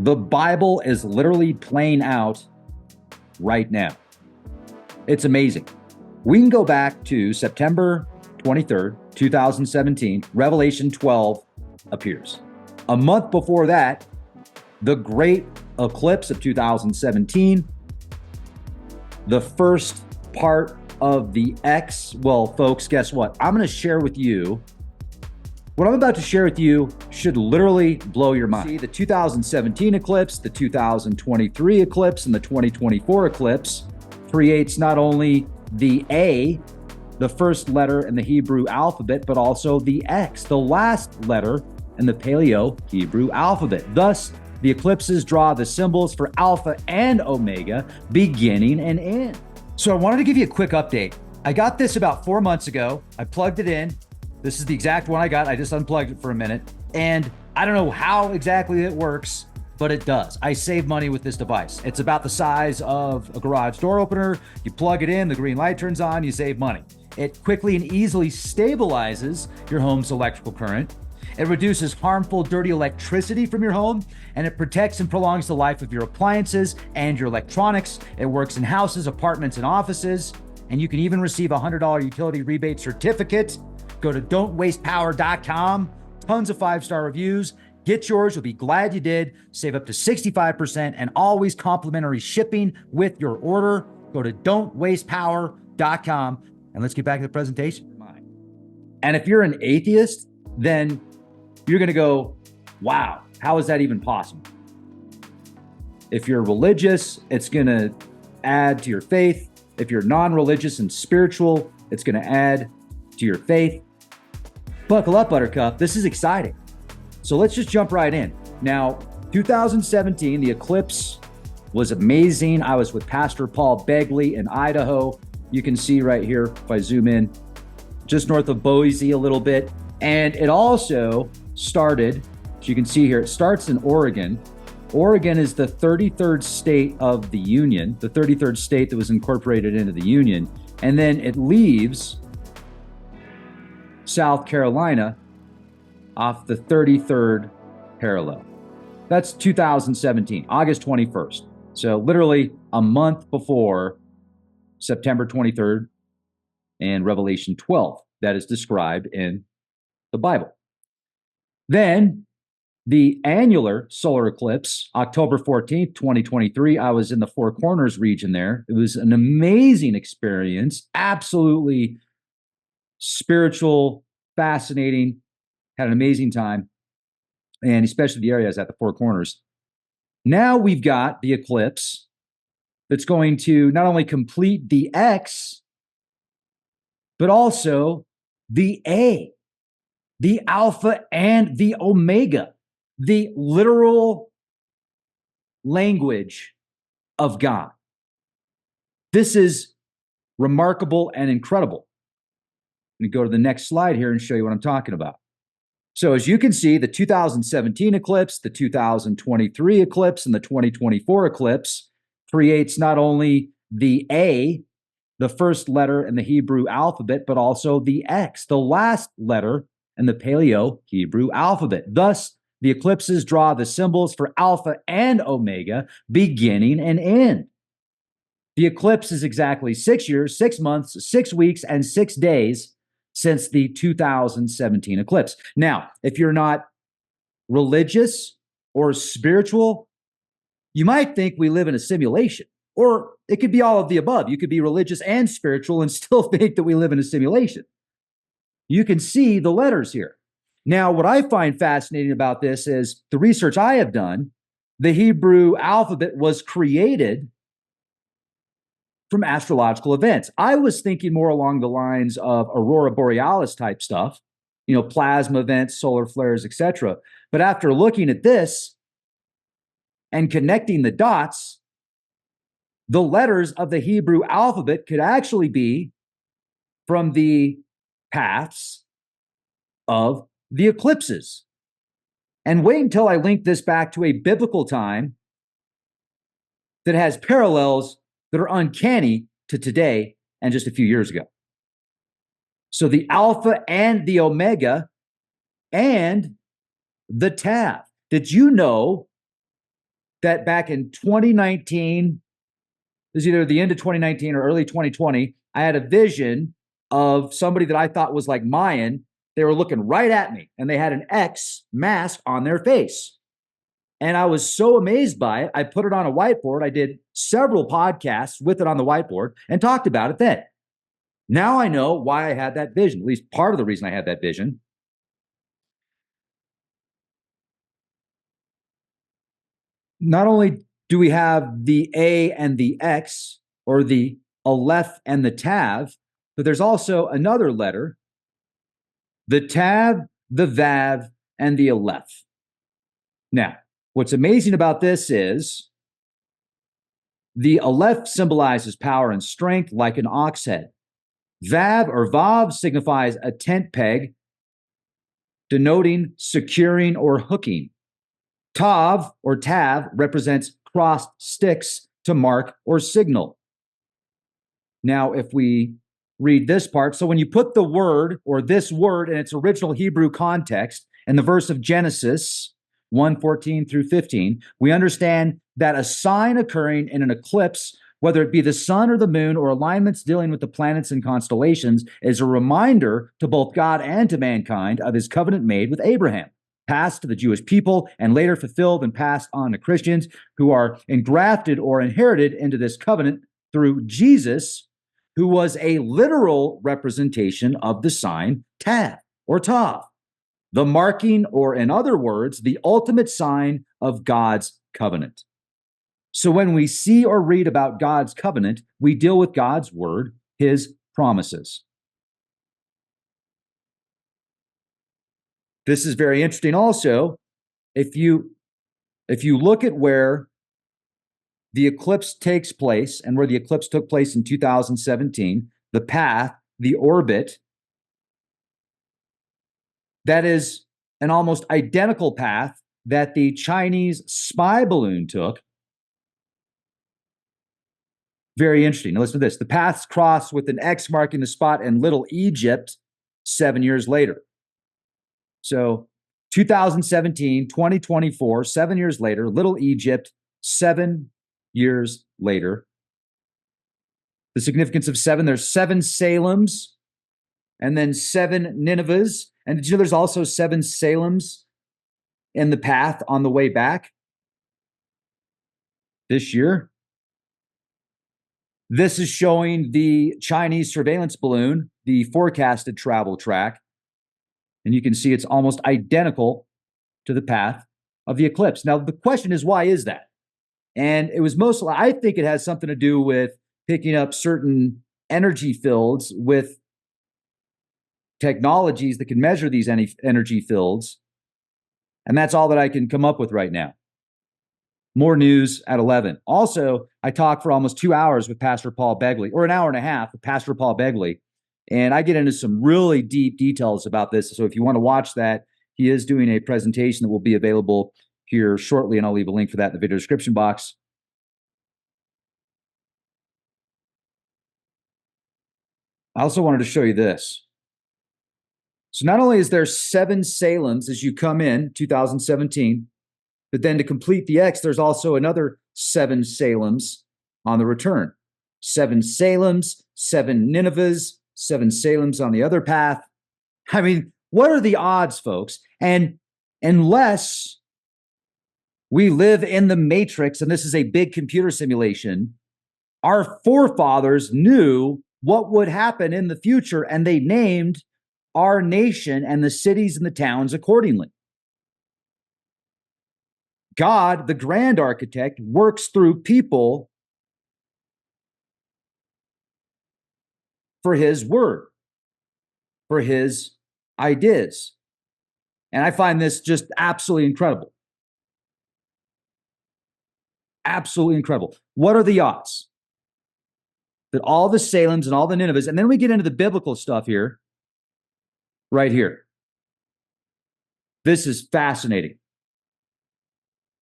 The Bible is literally playing out right now. It's amazing. We can go back to September 23rd, 2017. Revelation 12 appears. A month before that, the great eclipse of 2017, the first part of the X. Well, folks, guess what? I'm going to share with you. What I'm about to share with you should literally blow your mind. See, the 2017 eclipse, the 2023 eclipse, and the 2024 eclipse creates not only the A, the first letter in the Hebrew alphabet, but also the X, the last letter in the Paleo-Hebrew alphabet. Thus, the eclipses draw the symbols for Alpha and Omega, beginning and end. So I wanted to give you a quick update. I got this about 4 months ago. I plugged it in. This is the exact one I got. I just unplugged it for a minute. And I don't know how exactly it works, but it does. I save money with this device. It's about the size of a garage door opener. You plug it in, the green light turns on, you save money. It quickly and easily stabilizes your home's electrical current. It reduces harmful, dirty electricity from your home, and it protects and prolongs the life of your appliances and your electronics. It works in houses, apartments, and offices. And you can even receive a $100 utility rebate certificate. Go to don'twastepower.com. Tons of 5-star reviews. Get yours. You'll be glad you did. Save up to 65% and always complimentary shipping with your order. Go to don'twastepower.com. And let's get back to the presentation. And if you're an atheist, then you're going to go, wow, how is that even possible? If you're religious, it's going to add to your faith. If you're non-religious and spiritual, it's going to add to your faith. Buckle up, Buttercup. This is exciting. So let's just jump right in. Now, 2017, the eclipse was amazing. I was with Pastor Paul Begley in Idaho. You can see right here, if I zoom in, just north of Boise a little bit. And it also started, as you can see here, it starts in Oregon. Oregon is the 33rd state of the Union, the 33rd state that was incorporated into the Union. And then it leaves South Carolina off the 33rd parallel. That's 2017, August 21st. So literally a month before September 23rd and Revelation 12 that is described in the Bible. Then the annular solar eclipse, October 14th, 2023, I was in the Four Corners region there. It was an amazing experience, absolutely spiritual, fascinating, had an amazing time, and especially the areas at the Four Corners. Now we've got the eclipse that's going to not only complete the X, but also the A, the Alpha and the Omega, the literal language of God. This is remarkable and incredible. Let me go to the next slide here and show you what I'm talking about. So as you can see, the 2017 eclipse, the 2023 eclipse, and the 2024 eclipse creates not only the A, the first letter in the Hebrew alphabet, but also the X, the last letter in the Paleo-Hebrew alphabet. Thus, the eclipses draw the symbols for Alpha and Omega, beginning and end. The eclipse is exactly 6 years, 6 months, 6 weeks, and 6 days since the 2017 eclipse. Now, if you're not religious or spiritual, you might think we live in a simulation, or it could be all of the above. You could be religious and spiritual and still think that we live in a simulation. You can see the letters here. Now, what I find fascinating about this is the research I have done. The Hebrew alphabet was created from astrological events. I was thinking more along the lines of aurora borealis type stuff, plasma events, solar flares, etc. But after looking at this and connecting the dots, the letters of the Hebrew alphabet could actually be from the paths of the eclipses. And wait until I link this back to a biblical time that has parallels that are uncanny to today and just a few years ago. So the Alpha and the Omega and the Tav. Did you know that back in 2019, it was either the end of 2019 or early 2020, I had a vision of somebody that I thought was like Mayan. They were looking right at me and they had an X mask on their face. And I was so amazed by it. I put it on a whiteboard. I did several podcasts with it on the whiteboard and talked about it then. Now I know why I had that vision, at least part of the reason I had that vision. Not only do we have the A and the X, or the Aleph and the Tav, but there's also another letter, the Tav, the Vav, and the Aleph. Now, what's amazing about this is the Aleph symbolizes power and strength like an ox head. Vav or Vav signifies a tent peg, denoting securing or hooking. Tav or Tav represents crossed sticks to mark or signal. Now, if we read this part, so when you put the word or this word in its original Hebrew context in the verse of Genesis 1:14 through 15, we understand that a sign occurring in an eclipse, whether it be the sun or the moon or alignments dealing with the planets and constellations, is a reminder to both God and to mankind of his covenant made with Abraham, passed to the Jewish people and later fulfilled and passed on to Christians who are engrafted or inherited into this covenant through Jesus, who was a literal representation of the sign Tav or Tav, the marking, or in other words, the ultimate sign of God's covenant. So when we see or read about God's covenant, we deal with God's word, his promises. This is very interesting also. If you look at where the eclipse takes place and where the eclipse took place in 2017, the path, the orbit, that is an almost identical path that the Chinese spy balloon took. Very interesting. Now listen to this. The paths cross with an X marking the spot in Little Egypt 7 years later. So 2017, 2024, 7 years later, Little Egypt, 7 years later. The significance of seven, there's 7 Salems and then 7 Ninevehs. And did you know there's also 7 Salems in the path on the way back this year? This is showing the Chinese surveillance balloon, the forecasted travel track. And you can see it's almost identical to the path of the eclipse. Now, the question is, why is that? And it was mostly, I think it has something to do with picking up certain energy fields with technologies that can measure these energy fields. And that's all that I can come up with right now. More news at 11. Also, I talked for almost 2 hours with Pastor Paul Begley, or an hour and a half with Pastor Paul Begley. And I get into some really deep details about this. So if you want to watch that, he is doing a presentation that will be available here shortly, and I'll leave a link for that in the video description box. I also wanted to show you this. So not only is there 7 Salems as you come in, 2017, but then to complete the X, there's also another 7 Salems on the return. 7 Salems, 7 Ninevehs, 7 Salems on the other path. I mean, what are the odds, folks? And unless we live in the Matrix, and this is a big computer simulation, our forefathers knew what would happen in the future, and they named our nation and the cities and the towns accordingly. God, the grand architect, works through people for his word, for his ideas. And I find this just absolutely incredible. Absolutely incredible. What are the odds that all the Salems and all the Ninevehs, and then we get into the biblical stuff here, right here. This is fascinating.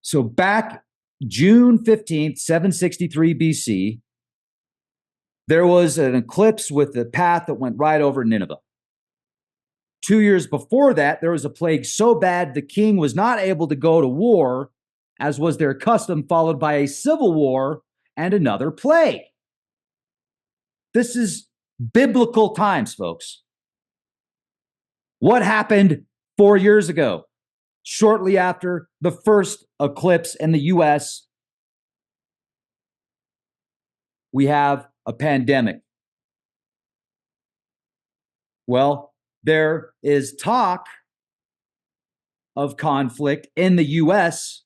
So back June 15th, 763 BC, there was an eclipse with the path that went right over Nineveh. 2 years before that, there was a plague so bad the king was not able to go to war as was their custom, followed by a civil war and another plague. This is biblical times, folks. What happened 4 years ago, shortly after the first eclipse in the US? We have a pandemic. Well, there is talk of conflict in the US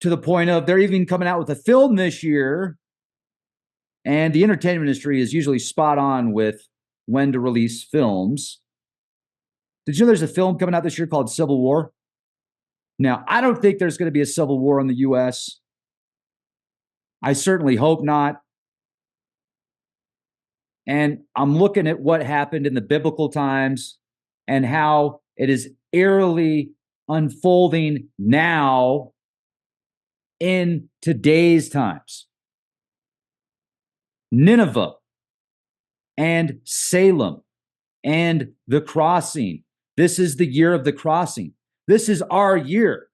to the point of they're even coming out with a film this year. And the entertainment industry is usually spot on with when to release films. Did you know there's a film coming out this year called Civil War? Now, I don't think there's going to be a civil war in the US. I certainly hope not. And I'm looking at what happened in the biblical times and how it is eerily unfolding now in today's times. Nineveh and Salem and the crossing. This is the year of the crossing. This is our year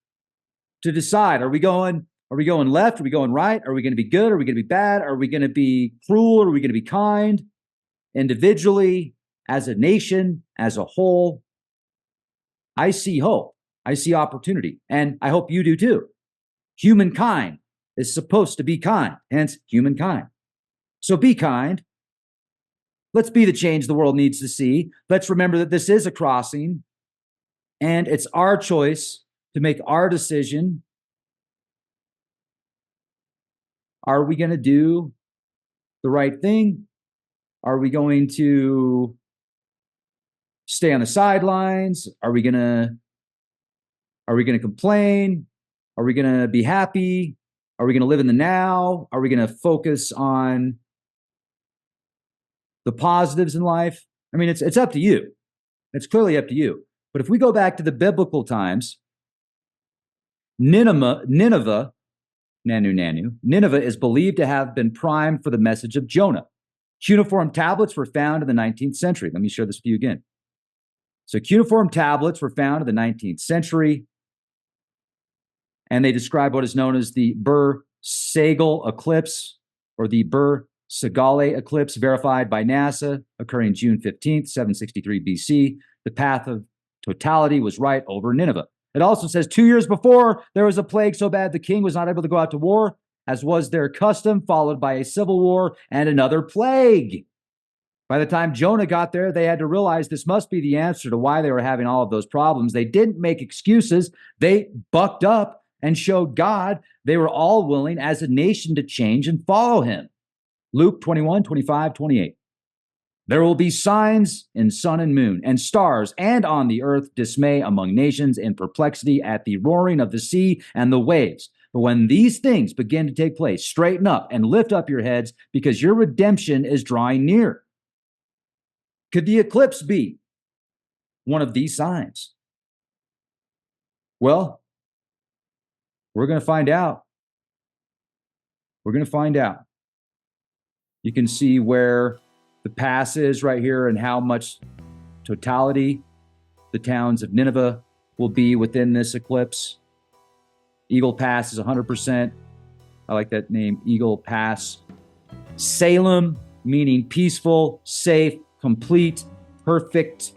to decide, are we going left? Are we going right? Are we going to be good? Are we going to be bad? Are we going to be cruel? Are we going to be kind? Individually, as a nation, as a whole, I see hope. I see opportunity. And I hope you do too. Humankind is supposed to be kind, hence humankind. So be kind. Let's be the change the world needs to see. Let's remember that this is a crossing, and it's our choice to make our decision. Are we going to do the right thing? Are we going to stay on the sidelines? Are we going to complain? Are we going to be happy? Are we going to live in the now? Are we going to focus on the positives in life? I mean, it's up to you. It's clearly up to you. But if we go back to the biblical times, Nineveh is believed to have been primed for the message of Jonah. Cuneiform tablets were found in the 19th century. Let me share this with you again. So cuneiform tablets were found in the 19th century, and they describe what is known as the Bur-Sagal eclipse, or the Bur-Sagale eclipse, verified by NASA, occurring June 15th, 763 BC. The path of totality was right over Nineveh. It also says 2 years before, there was a plague so bad the king was not able to go out to war, as was their custom, followed by a civil war and another plague. By the time Jonah got there, they had to realize this must be the answer to why they were having all of those problems. They didn't make excuses. They bucked up and showed God they were all willing as a nation to change and follow him. Luke 21, 25, 28. There will be signs in sun and moon and stars, and on the earth dismay among nations and perplexity at the roaring of the sea and the waves. But when these things begin to take place, straighten up and lift up your heads, because your redemption is drawing near. Could the eclipse be one of these signs? Well, we're going to find out. We're going to find out. You can see where the pass is right here and how much totality the towns of Nineveh will be within this eclipse. Eagle Pass is 100%. I like that name, Eagle Pass. Salem, meaning peaceful, safe, complete, perfect.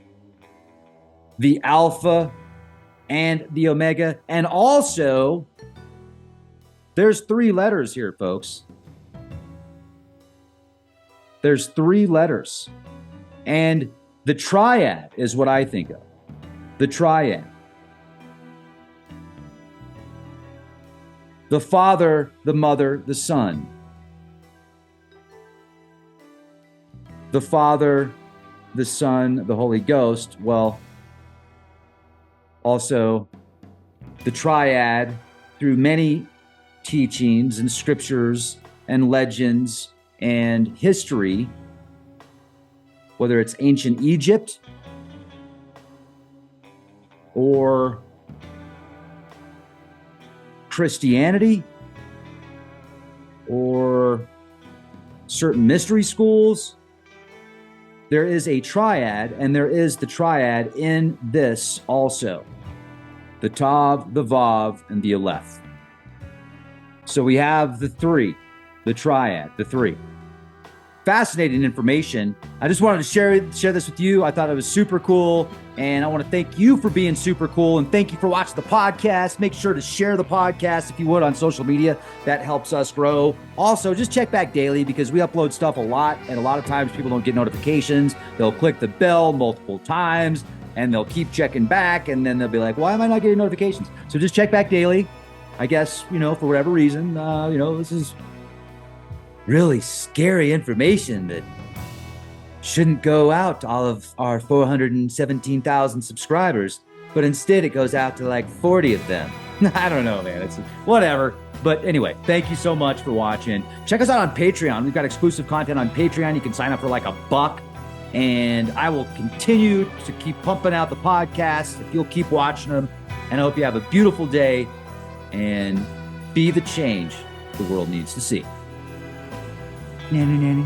The Alpha and the Omega. And also, there's 3 letters here, folks. There's 3 letters. And the triad is what I think of. The triad. The Father, the Mother, the Son. The Father, the Son, the Holy Ghost. Well, also the triad through many teachings and scriptures and legends and history, whether it's ancient Egypt or Christianity or certain mystery schools, there is a triad, and there is the triad in this also. the Tav, the Vav, and the Aleph. So we have the three, the triad, the three. Fascinating information. I just wanted to share this with you. I thought it was super cool, and I want to thank you for being super cool, and thank you for watching the podcast. Make sure to share the podcast if you would on social media. That helps us grow. Also, just check back daily because we upload stuff a lot, and a lot of times people don't get notifications. They'll click the bell multiple times, and they'll keep checking back, and then they'll be like, why am I not getting notifications? So just check back daily. I guess, for whatever reason, this is really scary information that shouldn't go out to all of our 417,000 subscribers, but instead it goes out to like 40 of them. I don't know, man. It's whatever. But anyway, thank you so much for watching. Check us out on Patreon. We've got exclusive content on Patreon. You can sign up for like $1, and I will continue to keep pumping out the podcasts if you'll keep watching them. And I hope you have a beautiful day and be the change the world needs to see. Nanny, nanny.